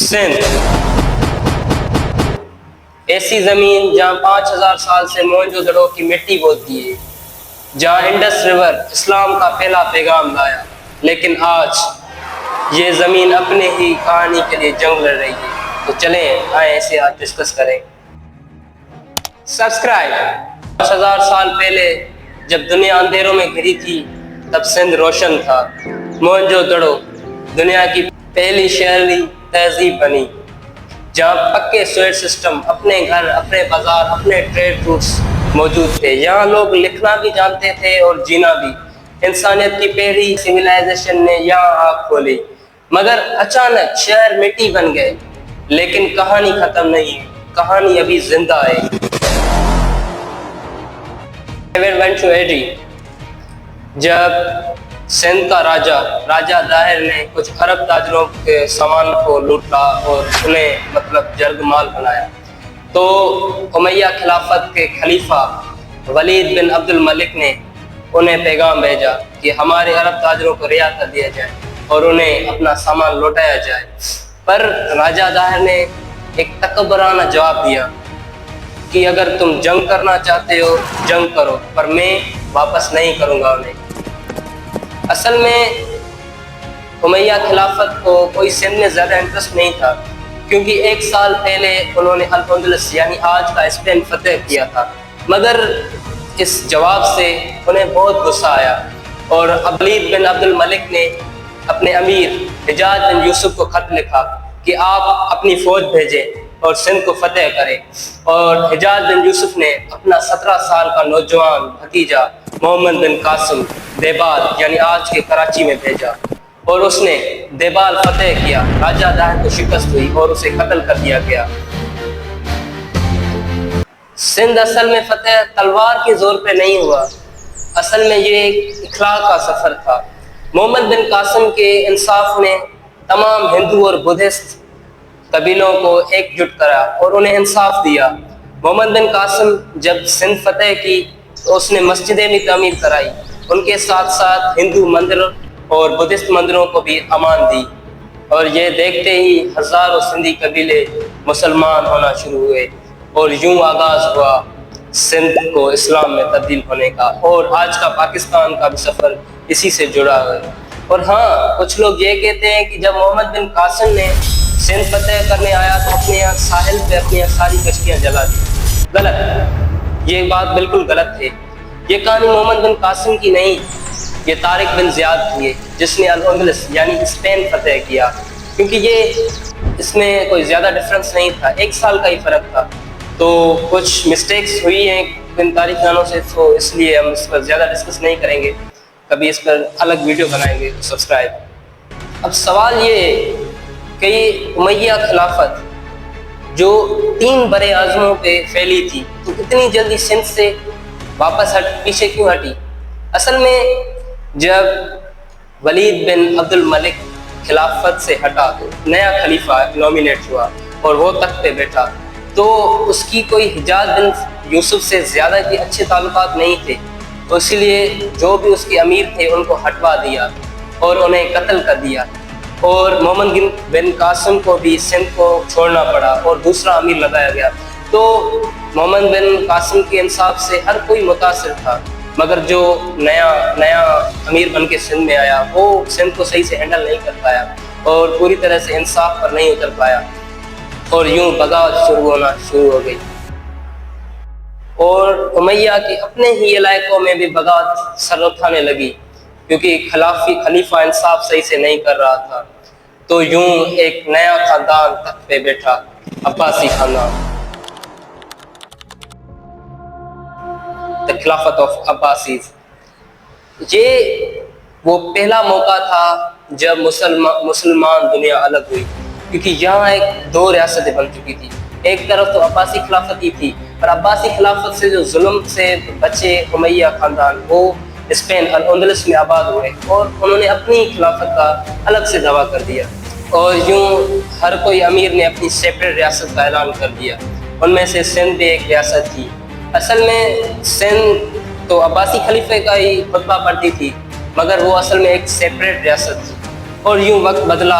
سندھ ایسی زمین جہاں 5000 سال سے موہنجو دڑو کی مٹی بولتی ہے، جہاں انڈس ریور اسلام کا پہلا پیغام لایا، لیکن آج یہ زمین اپنے ہی کہانی کے لیے جنگ لڑ رہی ہے۔ تو چلیں آئیں اسے آج ڈسکس کریں۔ سبسکرائب۔ 5000 سال پہلے جب دنیا اندھیروں میں گھری تھی تب سندھ روشن تھا۔ موہنجو دڑو دنیا کی پہلی شہری تہذیب بنی، جہاں پکے سویٹ سسٹم، اپنے گھر، اپنے بازار، اپنے ٹریڈ روٹس موجود تھے۔ یہاں لوگ لکھنا بھی جانتے تھے اور جینا بھی۔ انسانیت کی پہلی سویلائزیشن نے یہاں آنکھ کھولی، مگر اچانک شہر مٹی بن گئے۔ لیکن کہانی ختم نہیں ہے، کہانی ابھی زندہ ہے۔ جب سندھ کا راجہ ظاہر نے کچھ عرب تاجروں کے سامان کو لوٹا اور انہیں جرگ مال بنایا، تو امیہ خلافت کے خلیفہ ولید بن عبد الملک نے انہیں پیغام بھیجا کہ ہمارے عرب تاجروں کو رہا کر دیا جائے اور انہیں اپنا سامان لوٹایا جائے۔ پر راجہ ظاہر نے ایک تکبرانہ جواب دیا کہ اگر تم جنگ کرنا چاہتے ہو جنگ کرو، پر میں واپس نہیں کروں گا انہیں۔ اصل میں امیہ خلافت کو کوئی سندھ میں زیادہ انٹرسٹ نہیں تھا، کیونکہ 1 سال پہلے انہوں نے الاندلس یعنی آج کا اسپین فتح کیا تھا۔ مگر اس جواب سے انہیں بہت غصہ آیا اور ولید بن عبد الملک نے اپنے امیر حجاج بن یوسف کو خط لکھا کہ آپ اپنی فوج بھیجیں اور سندھ کو فتح کریں۔ اور حجاج بن یوسف نے اپنا 17 سال کا نوجوان بھتیجا محمد بن قاسم دیبال یعنی آج کے کراچی میں بھیجا، اور اس نے دیبال فتح کیا۔ راجہ ظاہر کو شکست ہوئی اور اسے قتل کر دیا گیا۔ سندھ اصل میں فتح تلوار کے زور پہ نہیں ہوا، اصل میں یہ ایک اخلاق کا سفر تھا۔ محمد بن قاسم کے انصاف نے تمام ہندو اور بدھسٹ قبیلوں کو ایک جٹ کرا اور انہیں انصاف دیا۔ محمد بن قاسم جب سندھ فتح کی تو اس نے مسجدیں بھی تعمیر کرائی، ان کے ساتھ ساتھ ہندو مندر اور بدھسٹ مندروں کو بھی امان دی، اور یہ دیکھتے ہی ہزاروں سندھی قبیلے مسلمان ہونا شروع ہوئے، اور یوں آغاز ہوا سندھ کو اسلام میں تبدیل ہونے کا، اور آج کا پاکستان کا بھی سفر اسی سے جڑا ہے۔ اور ہاں، کچھ لوگ یہ کہتے ہیں کہ جب محمد بن قاسم نے سندھ فتح کرنے آیا تو اپنے یہاں ساحل پہ اپنی ساری کشتیاں جلا دی۔ غلط، یہ بات بالکل غلط ہے۔ یہ کہانی محمد بن قاسم کی نہیں، یہ طارق بن زیاد کی ہے، جس نے الاندلس یعنی اسپین فتح کیا، کیونکہ اس میں کوئی زیادہ ڈفرنس نہیں تھا، 1 سال کا ہی فرق تھا۔ تو کچھ مسٹیکس ہوئی ہیں ان تاریخ دانوں سے، تو اس لیے ہم اس پر زیادہ ڈسکس نہیں کریں گے، کبھی اس پر الگ ویڈیو بنائیں گے۔ سبسکرائب۔ اب سوال یہ ہے کہ امیہ خلافت جو 3 برے اعظموں پہ پھیلی تھی، تو اتنی جلدی سندھ سے واپس پیچھے کیوں ہٹی؟ اصل میں جب ولید بن عبد الملک خلافت سے ہٹا تو نیا خلیفہ نومینیٹ ہوا اور وہ تخت پہ بیٹھا، تو اس کی کوئی حجاج بن یوسف سے زیادہ کی اچھے تعلقات نہیں تھے، تو اسی لیے جو بھی اس کے امیر تھے ان کو ہٹوا دیا اور انہیں قتل کر دیا، اور محمد بن قاسم کو بھی سندھ کو چھوڑنا پڑا اور دوسرا امیر لگایا گیا۔ تو محمد بن قاسم کے انصاف سے ہر کوئی متاثر تھا، مگر جو نیا امیر بن کے سندھ میں آیا وہ سندھ کو صحیح سے ہینڈل نہیں کر پایا اور پوری طرح سے انصاف پر نہیں اتر پایا، اور یوں بغاوت شروع ہو گئی۔ اور امیہ کے اپنے ہی علاقوں میں بھی بغاوت سر اٹھانے لگی، کیونکہ خلیفہ انصاف صحیح سے نہیں کر رہا تھا۔ تو یوں ایک نیا خاندان تخت پہ بیٹھا، عباسی خاندان، The Khilafat of Abbasids۔ یہ وہ پہلا موقع تھا جب مسلمان دنیا الگ ہوئی، کیونکہ یہاں ایک 2 ریاستیں بن چکی تھی۔ ایک طرف تو عباسی خلافت ہی تھی، پر عباسی خلافت سے جو ظلم سے بچے امیہ خاندان، وہ اسپین الاندلس میں آباد ہوئے اور انہوں نے اپنی خلافت کا الگ سے دعویٰ کر دیا، اور یوں ہر کوئی امیر نے اپنی سیپریٹ ریاست کا اعلان کر دیا۔ ان میں سے سندھ بھی ایک ریاست تھی۔ اصل میں سندھ تو عباسی خلیفے کا ہی خطبہ پڑھتی تھی، مگر وہ اصل میں ایک سیپریٹ ریاست تھی۔ اور یوں وقت بدلا،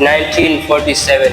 1947